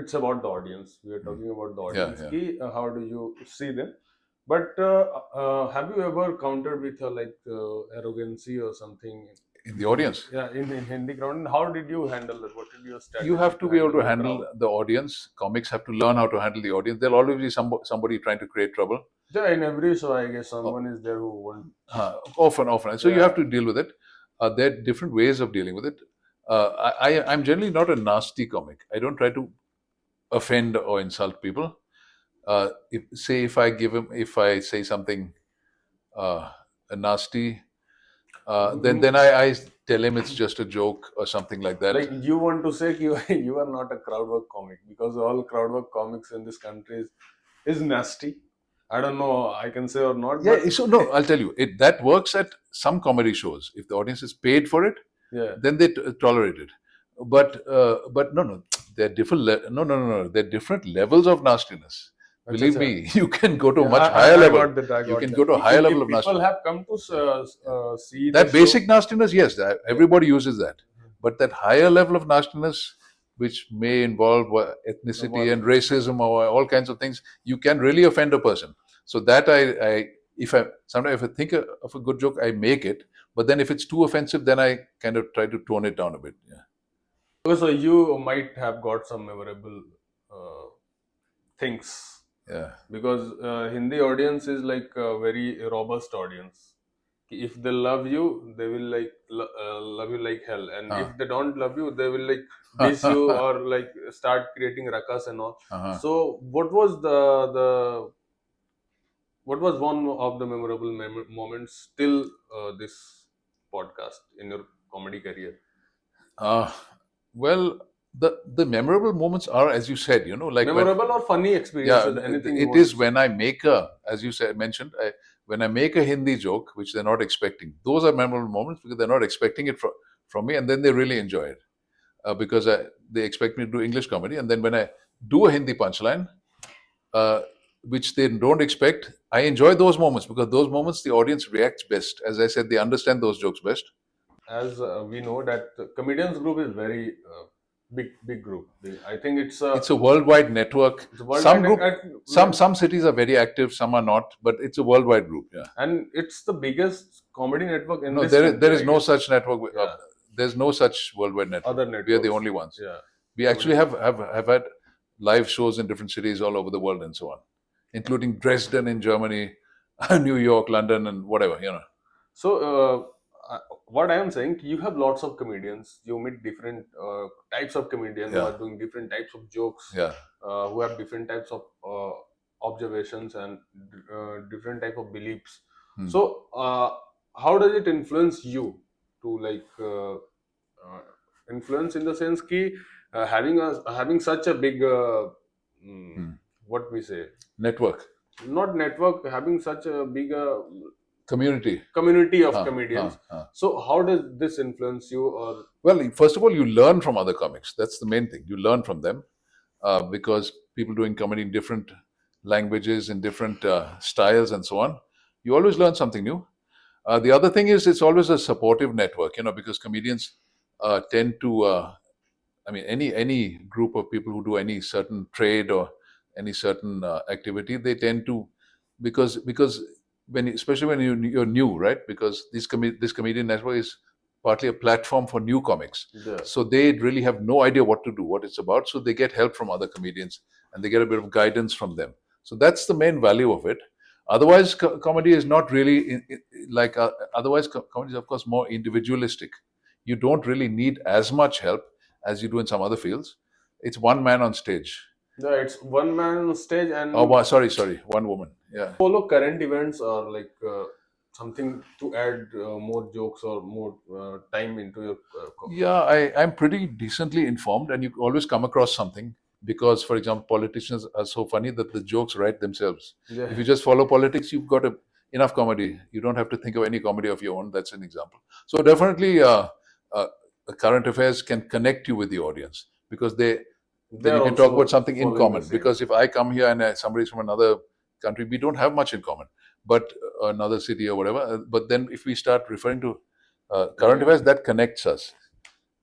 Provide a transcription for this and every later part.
it's about the audience. We are talking about the Yeah, audience. yeah. How do you see them? But have you ever countered with arrogancy or something In the audience, in Hindi crowd? And how did you handle that? What did your you strategy have to to be able handle to the handle crowd? the audience. Comics have to learn how to handle the audience. There'll always be somebody trying to create trouble. Yeah, in every show, I guess Oh, someone is there who won't. often. So you have Yeah, to deal with it. There are different ways of dealing with it. I'm generally not a nasty comic. I don't try to offend or insult people. If I say something uh, nasty, then I tell him it's just a joke or something like that. like you want to say you are not a crowd work comic because all crowd work comics in this country is nasty. I don't know I can say or not, but Yeah, so no, I'll tell you, that works at some comedy shows. If the audience is paid for it, yeah. then they tolerate it. But no, they're different. They're different levels of nastiness. Acha, Believe acha. me, you can go to a Yeah, much higher I level. got that. I You got can that. go to a higher level If of people nastiness. have come to Yeah, yeah. see the That show, basic nastiness, yes, yeah. everybody uses that. But that higher level of nastiness, which may involve ethnicity Well, and racism or all kinds of things, you can really offend a person. So that I if I sometimes if I think of a good joke, I make it. But then if it's too offensive, then I kind of try to tone it down a bit. Yeah, so you might have got some memorable uh, things yeah. because Hindi audience is like a very robust audience. If they love you, they will love you like hell, and Huh. if they don't love you, they will like diss you or like start creating rakas and all. Uh-huh. So, what was one of the memorable moments till this podcast in your comedy career? Uh, well, the memorable moments are, as you said, like when. Memorable or funny Yeah, experiences? Anything you it want to is say? when I make as you said mentioned, when I make a Hindi joke which they're not expecting. Those are memorable moments because they're not expecting it from me, and then they really enjoy it because they expect me to do English comedy, and then when I do a Hindi punchline, uh, which they don't expect, I enjoy those moments because those moments the audience reacts best. As I said, they understand those jokes best. As we know that the comedians group is very big group. I think It's a worldwide network. it's a worldwide Some cities are very active, some are not, but it's a worldwide group. Yeah. and it's the biggest comedy network in No, this there country, is I no guess. such network. Yeah, There's no such worldwide network. other We are the networks. only ones. Yeah, We actually comedy. have had live shows in different cities all over the world and so on, including Dresden in Germany, New York, London, and whatever. So, what I am saying, you have lots of comedians. You meet different types of comedians who Yeah, are doing different types of jokes, yeah. who have different types of observations and different type of beliefs. Hmm. So, how does it influence you to influence in the sense ki having such a big mm, Hmm. what we say, Network, not network, having such a big community. community of Huh, huh, comedians. huh. So how does this influence you? Or Well, first of all, you learn from other comics. That's the main thing. You learn from them because people doing comedy in different languages, in different styles, and so on. You always learn something new. The other thing is it's always a supportive network, because comedians tend to, I mean, any group of people who do any certain trade or any certain activity, they tend to, because especially when you're new, right? Because this comedian network is partly a platform for new comics, the so they really have no idea what to do, what it's about. So they get help from other comedians, and they get a bit of guidance from them. So that's the main value of it. Otherwise, comedy is not really like otherwise comedy is of course more individualistic. You don't really need as much help as you do in some other fields. It's one man on stage. it's one man on stage Oh, and sorry, one woman. Yeah, follow current events or something to add more jokes or more time into your yeah. I'm pretty decently informed, and you always come across something because, for example, politicians are so funny that the jokes write themselves. yeah. If you just follow politics, you've got enough comedy. You don't have to think of any comedy of your own. That's an example. So definitely, uh, current affairs can connect you with the audience because They then you are can talk about also something in following the common. same. Because if I come here and somebody's from another country, we don't have much in common, but another city or whatever. But then if we start referring to current Yeah. affairs, that connects us.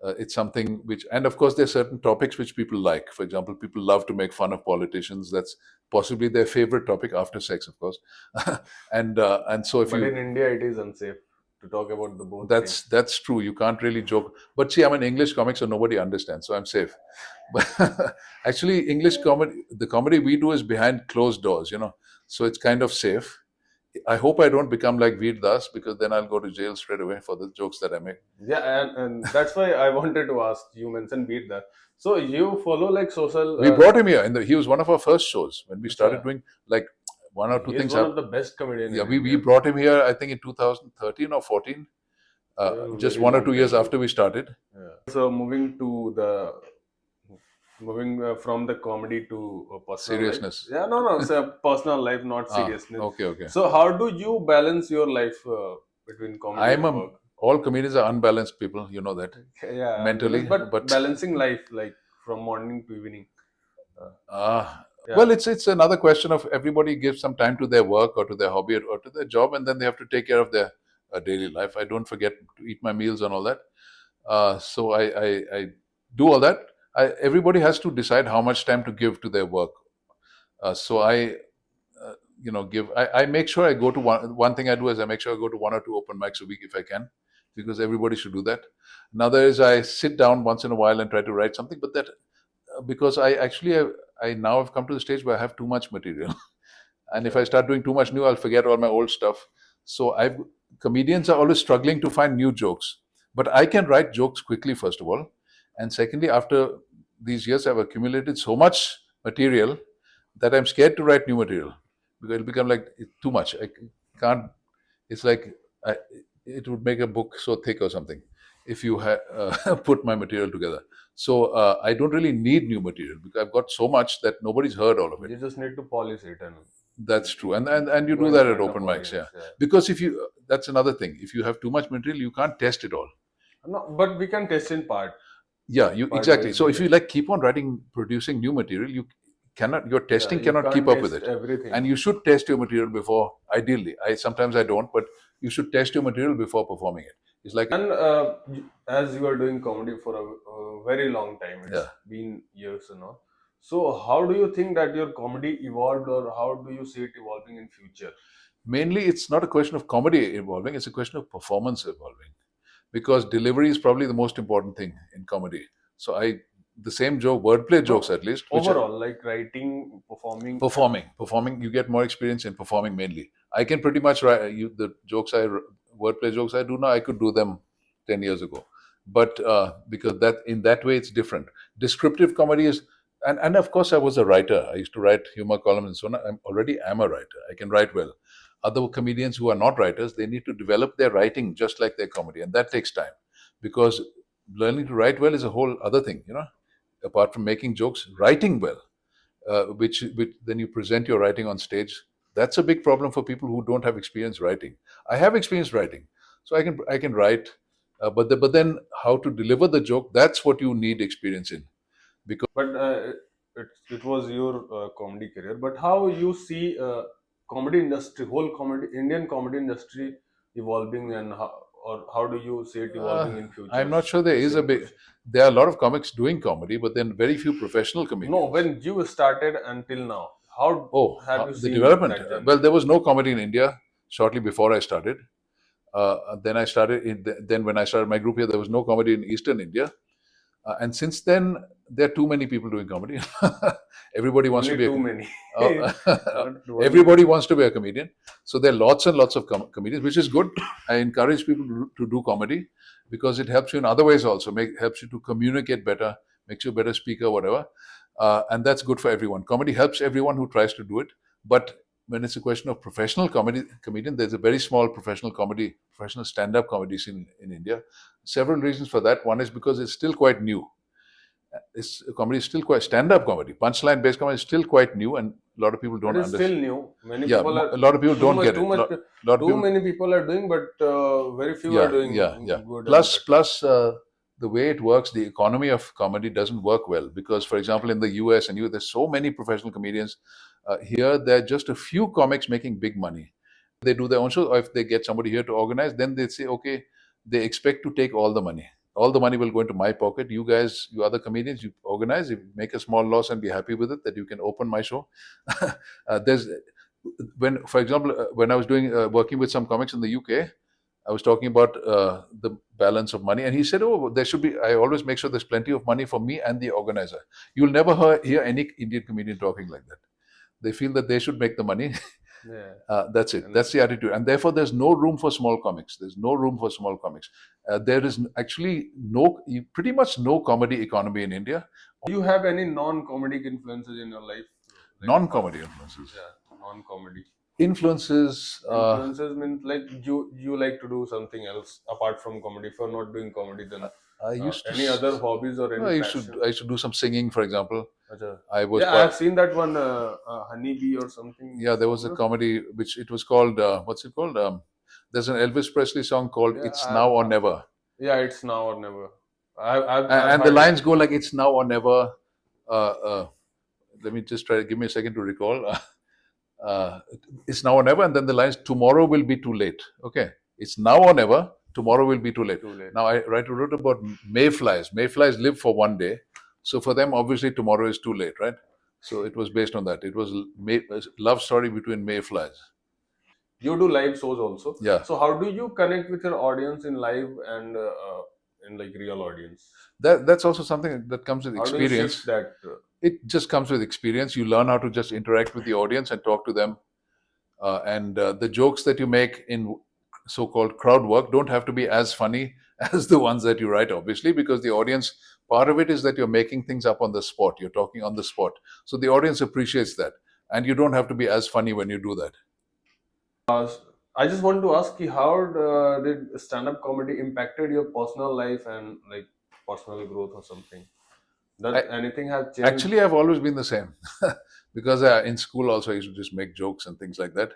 It's something which, and of course, there are certain topics which people like. For example, people love to make fun of politicians. That's possibly their favorite topic after sex, of course. And so if But in you, India, it is unsafe to talk about the both things. that's true. You can't really joke. But see, I'm an English comic, so nobody understands, so I'm safe. But actually, English comedy, the comedy we do is behind closed doors, so it's kind of safe. I hope I don't become like Veer Das, because then I'll go to jail straight away for the jokes that I make. Yeah, and that's why I wanted to ask. You mentioned beat that. So you follow like social. We brought him here, and he was one of our first shows when we started Acha, doing, like, one or two he is things one of happened. the best comedian Yeah, in we India. brought him here, I think, in 2013 or 14, just Very 1 or 2 years long time after ago. we started. Yeah. So moving from the comedy to personal life. Seriousness. Yeah, no, no, it's a personal life, not seriousness. Okay, okay. So how do you balance your life between comedy I'm and a work? All comedians are unbalanced people, you know that, Yeah, mentally, but but balancing life like from morning to evening. Uh, well, yeah, it's another question of everybody gives some time to their work or to their hobby or to their job, and then they have to take care of their daily life. I don't forget to eat my meals and all that. So I do all that. Everybody has to decide how much time to give to their work. So give. I make sure I go to one thing I do is I make sure I go to 1 or 2 open mics a week if I can, because everybody should do that. Another is I sit down once in a while and try to write something, but that because I now have come to the stage where I have too much material, and if I okay. start doing too much new, I'll forget all my old stuff. So I've comedians are always struggling to find new jokes, but I can write jokes quickly, first of all, and secondly, after these years, I've accumulated so much material that I'm scared to write new material, because it'll become like too much. I can't. It's like it would make a book so thick or something if you put my material together. So I don't really need new material because I've got so much that nobody's heard all of it. You just need to polish it and That's true, and you go do in that at front of open mics, audience. yeah. Yeah. Because if you that's another thing. If you have too much material, you can't test it all. No, but we can test in Yeah, you part exactly. wise So we if you can. like keep on writing, producing new material, you cannot. Your Yeah, testing you cannot keep can't up with test it, everything. and you should test your material before. Ideally, I sometimes I don't, but you should test your material before performing it. It's like And as you are doing comedy for a very long time, yeah. it's been years and all. So how do you think that your comedy evolved, or how do you see it evolving in future? Mainly, it's not a question of comedy evolving; it's a question of performance evolving. Because delivery is probably the most important thing in comedy. So the same joke, wordplay jokes No, at least, which are overall, like writing, performing. performing, you get more experience in performing mainly. I can pretty much write the jokes wordplay jokes I do now. I could do them 10 years ago, but because that in that way it's different. Descriptive comedy is, and of course I was a writer. I used to write humor columns and so on. I'm already am a writer. I can write well. Other comedians who are not writers, they need to develop their writing just like their comedy, and that takes time, because learning to write well is a whole other thing. Apart from making jokes, writing well, which then you present your writing on stage. That's a big problem for people who don't have experience writing. I have experience writing, so I can write, but then how to deliver the joke, that's what you need experience in. Because But it was your comedy career. But how you see comedy industry, whole comedy Indian comedy industry evolving, and how do you see it evolving in I'm futures? not sure there The is a same big. question. There are a lot of comics doing comedy, but then very few professional No, comedians. when you started until now, how Oh, have you the seen development. that Well, journey? there was no comedy in India shortly before I started. Then I started. Then when I started my group here, there was no comedy in Eastern India. And since then, there are too many people doing comedy. Everybody wants to Only be too many. uh, Not one. everybody wants to be a comedian. So there are lots and lots of comedians, which is good. I encourage people to do comedy because it helps you in other ways also. Helps you to communicate better, makes you a better speaker, whatever. And that's good for everyone. Comedy helps everyone who tries to do it. But when it's a question of professional comedian, there's a very small professional stand-up comedy scene in India. Several reasons for that. One is because it's still quite new. Comedy is still quite stand-up comedy. Punchline based comedy is still quite new, and a lot of people It don't is still understand. new. Many Yeah, people are a lot of people too don't much, get too it. much, Lot of too people, many people are doing, but very few are yeah, yeah, yeah. doing good and better. Plus, the way it works, the economy of comedy doesn't work well because, for example, in the US and there's so many professional comedians. Here, there are just a few comics making big money. They do their own show, or if they get somebody here to organize, then they say, okay, they expect to take all the money. all the money will go into my pocket. You guys, you other comedians, you organize, you make a small loss and be happy with it, that you can open my show. There's when, for example, when I was doing working with some comics in the UK, I was talking about the balance of money, and he said, "Oh, there should be. I always make sure there's plenty of money for me and the organizer." You'll never hear any Indian comedian talking like that. They feel that they should make the money. Yeah. That's it. And That's the attitude, and therefore there's no room for small comics. There's no room for small comics. There is actually pretty much no comedy economy in India. do you have any non-comedic influences in your life? Like apart Non-comedy from, influences. yeah, non-comedy. Influences. Influences means like you like to do something else apart from comedy. If you're not doing comedy, then I used to. any other hobbies or No, any passion? I used to do some singing, for example. Acha. I was Yeah, I part. have seen that one, Honeybee or something. Yeah, there was a Remember? comedy which it was called. What's it called? There's an Elvis Presley song called Yeah, "It's Now or Never," yeah, it's now or never. I've and the heard it. lines go like, "It's now or never." Uh, uh, Let me just try. Give me a second to recall. Uh, it's now or never, and then the lines, "Tomorrow will be too late." Okay, it's now or never. Tomorrow will be too late. Too late. Now I wrote about mayflies. Mayflies live for one day, so for them, obviously, tomorrow is too late, right? So it was based on that. It was a love story between mayflies. You do live shows also. Yeah, So how do you connect with your audience in live and in like real audience? that's also something that comes with How do you shift experience. that? It just comes with experience. You learn how to just interact with the audience and talk to them. And the jokes that you make in so-called crowd work don't have to be as funny as the ones that you write, obviously, because the audience, part of it is that you're making things up on the spot. You're talking on the spot. So the audience appreciates that. And you don't have to be as funny when you do that. Uh, I just want to ask you, how did stand-up comedy impacted your personal life and like personal growth or something? That I, anything have changed? Actually, I've always been the same. Because in school also, I used to just make jokes and things like that.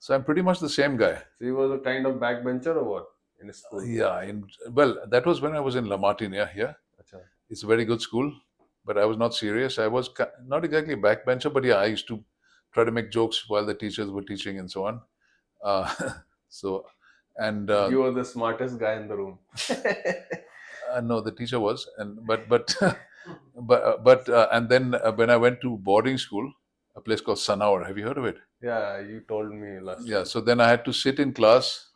So I'm pretty much the same guy. So you was a kind of backbencher or what in school? Yeah, well, that was when I was in La Martinia here. Acha. It's a very good school, but I was not serious. I was not exactly a backbencher, but yeah, I used to try to make jokes while the teachers were teaching and so on. Uh, so, and You were the smartest guy in the room. no, the teacher was, and but and then when I went to boarding school, a place called Sanaur. Have you heard of it? Yeah, you told me last Yeah. time. So then I had to sit in class,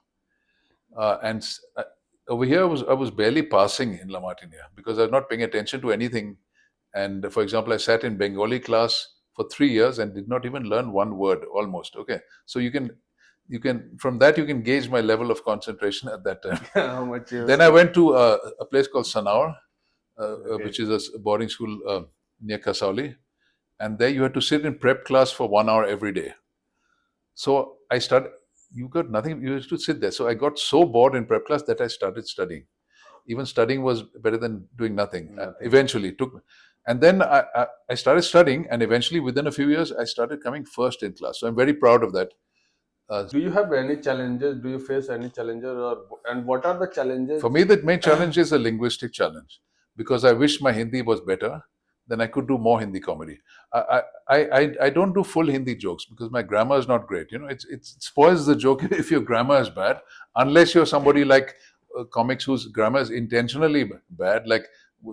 over here I was barely passing in La Martinia because I was not paying attention to anything. And for example, I sat in Bengali class for 3 years and did not even learn one word almost. Okay, so you can from that you can gauge my level of concentration at that time. How much you Then I study? went to a place called Sanaur, Okay. which is a boarding school near Kasauli, and there you had to sit in prep class for 1 hour every day. So I started. You got nothing. You used to sit there. So I got so bored in prep class that I started studying. Even studying was better than doing nothing. Nothing. Eventually, it took, and then I started studying, and eventually, within a few years, I started coming first in class. So I'm very proud of that. Do you have any challenges? Do you face any challenges, or and what are the For challenges? me, the main challenge is a linguistic challenge because I wish my Hindi was better. Then I could do more Hindi comedy. I don't do full Hindi jokes because my grammar is not great. You know, it spoils the joke if your grammar is bad. Unless you're somebody like comics whose grammar is intentionally bad. Like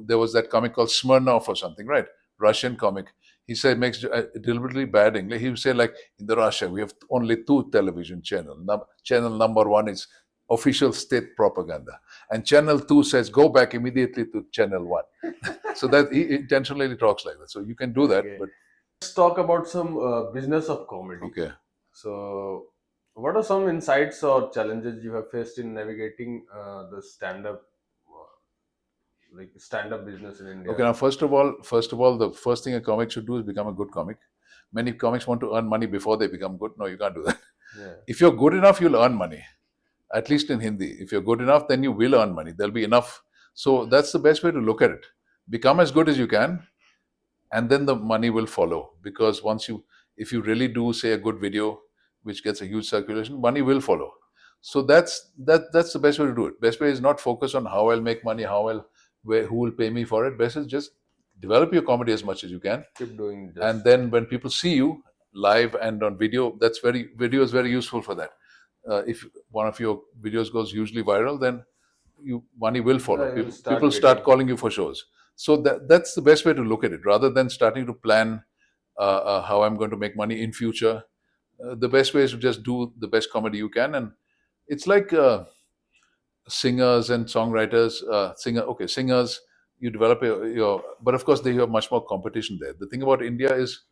there was that comic called Smirnov or something, right? Russian comic. He said makes deliberately bad English. He would say like in the Russia we have only two television channel. Channel number one is official state propaganda. And channel 2 says, go back immediately to channel 1. So that he intentionally talks like that. So you can do that. Okay. But Let's talk about some business of comedy. okay. So, what are some insights or challenges you have faced in navigating the stand-up business in Okay. India? Now, first of all, the first thing a comic should do is become a good comic. Many comics want to earn money before they become good. No, you can't do that. Yeah. If you're good enough, you'll earn money. At least in Hindi. If you're good enough, then you will earn money. There'll be enough. So that's the best way to look at it. Become as good as you can, and then the money will follow. Because if you really do say a good video, which gets a huge circulation, money will follow. So that's the best way to do it. Best way is not focus on how I'll make money, who will pay me for it. Best is just develop your comedy as much as you can, Keep doing and just. then when people see you live and on video, video is very useful for that. If one of your videos goes hugely viral, then money will follow. Yeah, you'll People start start getting. calling you for shows. So that's the best way to look at it, rather than starting to plan how I'm going to make money in future. The best way is to just do the best comedy you can, and it's like singers and songwriters. Singers, you develop but of course they have much more competition there. The thing about India is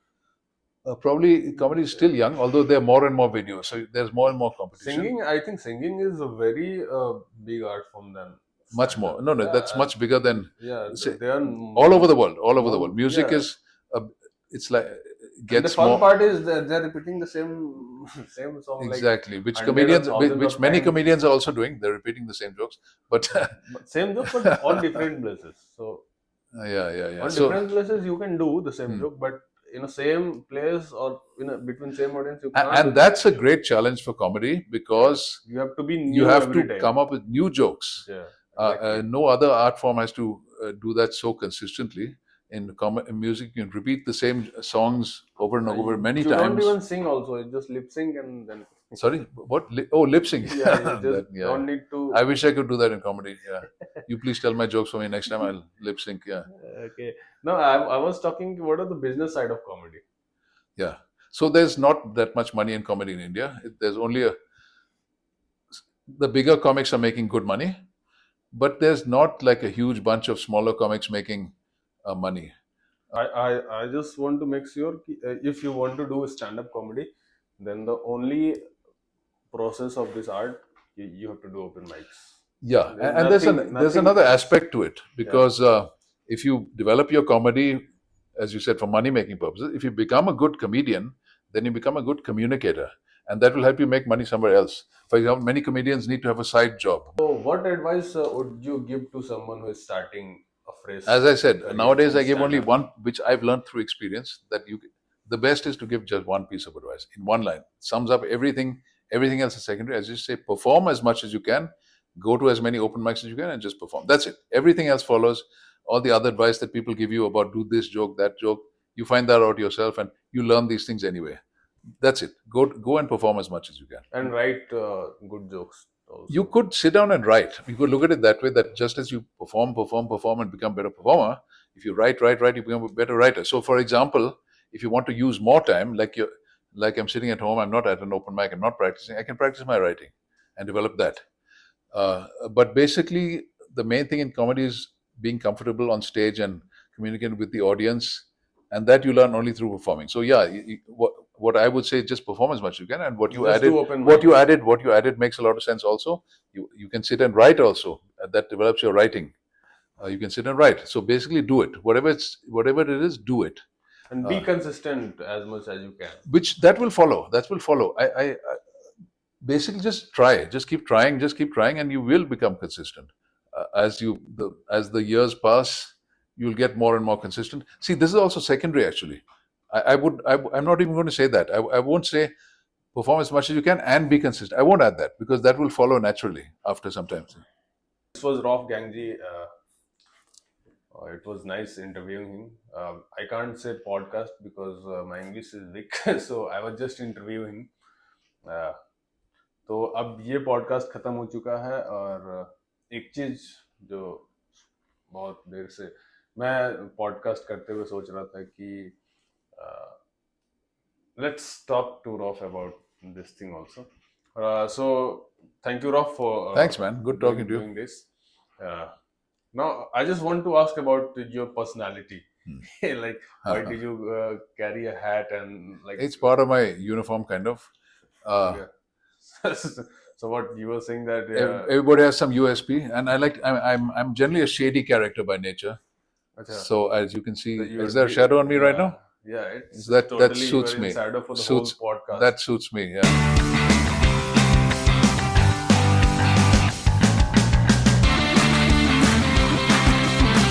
probably comedy is still young, although there are more and more videos, so there's more and more competition. Singing, I think singing is a very big art form than Much stand up. more. No, no, that's Yeah, much bigger than yeah, say, they are all over the world. All over the more. world, music Yeah, is it's like and the gets fun more. part is that they're repeating the same same song like Exactly, which hundred or comedians, thousands which of many times. comedians are also doing. They're repeating the same jokes, but But same joke, but on different places. So yeah, yeah, yeah. on So, different places you can do the same hmm. joke, but in a same place or in a between same audience you can't do And the that's same a joke. great challenge for comedy Yeah, because you have to be you new have every to time. come up with new jokes. Yeah, exactly. No other art form has to do that so consistently. In music, you can repeat the same songs over and over many You don't times. even sing also. You just lip sync and then Sorry, what? Oh, lip sync. yeah, you just That, yeah. don't need I to. wish I could do that in comedy. Yeah. You please tell my jokes for me next time. I'll lip sync. Yeah. Okay. No, I was talking what are the business side of comedy. Yeah. So there's not that much money in comedy in India. There's only the bigger comics are making good money, but there's not like a huge bunch of smaller comics making money. I just want to make sure if you want to do stand up comedy, then the only process of this art you have to do open mics. Yeah, There's and there's nothing another else. aspect to it Yeah. because if you develop your comedy, as you said, for money making purposes, if you become a good comedian, then you become a good communicator, and that will help you make money somewhere else. For example, many comedians need to have a side job. So, what advice would you give to someone who is starting a As fresh I said, career nowadays in I give stand only up? one, which I've learned through experience. The best is to give just one piece of advice in one line. Sums up everything. Everything else is secondary. As you say, perform as much as you can. Go to as many open mics as you can, and just perform. That's it. Everything else follows. All the other advice that people give you about do this joke, that joke, you find that out yourself, and you learn these things anyway. That's it. Go and perform as much as you can. And write good jokes You also. could sit down and write. You could look at it that way, that just as you perform, and become a better performer, if you write, you become a better writer. So, for example, if you want to use more time, like I'm sitting at home, I'm not at an open mic, I'm not practicing, I can practice my writing and develop that. But basically, the main thing in comedy is being comfortable on stage and communicating with the audience, and that you learn only through performing. So, yeah, what I would say, just perform as much as you can, and Just do open mics. what you added makes a lot of sense. Also, you can sit and write. Also, that develops your writing. You can sit and write. So basically, do it. Whatever it is, do it. And be Uh, consistent as much as you can. which that will follow. That will follow. I basically just try. Just keep trying, and you will become consistent. As the years pass, you'll get more and more consistent. See, this is also secondary. Actually, I'm not even going to say that. I won't say perform as much as you can and be consistent. I won't add that because that will follow naturally after some time. This was Raouf Gangjee. It was nice interviewing him. I can't say podcast because my English is weak, so I was just interviewing. Uh, तो अब ये podcast खत्म हो चुका है और एक चीज जो बहुत देर से मैं पॉडकास्ट करते हुए सोच रहा था कि let's talk to Rof about this thing also. So thank you, Rof, for Thanks, man. Good talking to you. doing this. Uh, now I just want to ask about your personality. Like, why did you carry a hat and like? It's part of my uniform, kind of. Yeah. So what you were saying that Everybody has some USP, and I'm generally a shady character by nature. acha, So as you can see, that is there a shadow on me right yeah, now? yeah, it's That totally you were suits in me. shadow for the whole Suits podcast. that suits me. Yeah.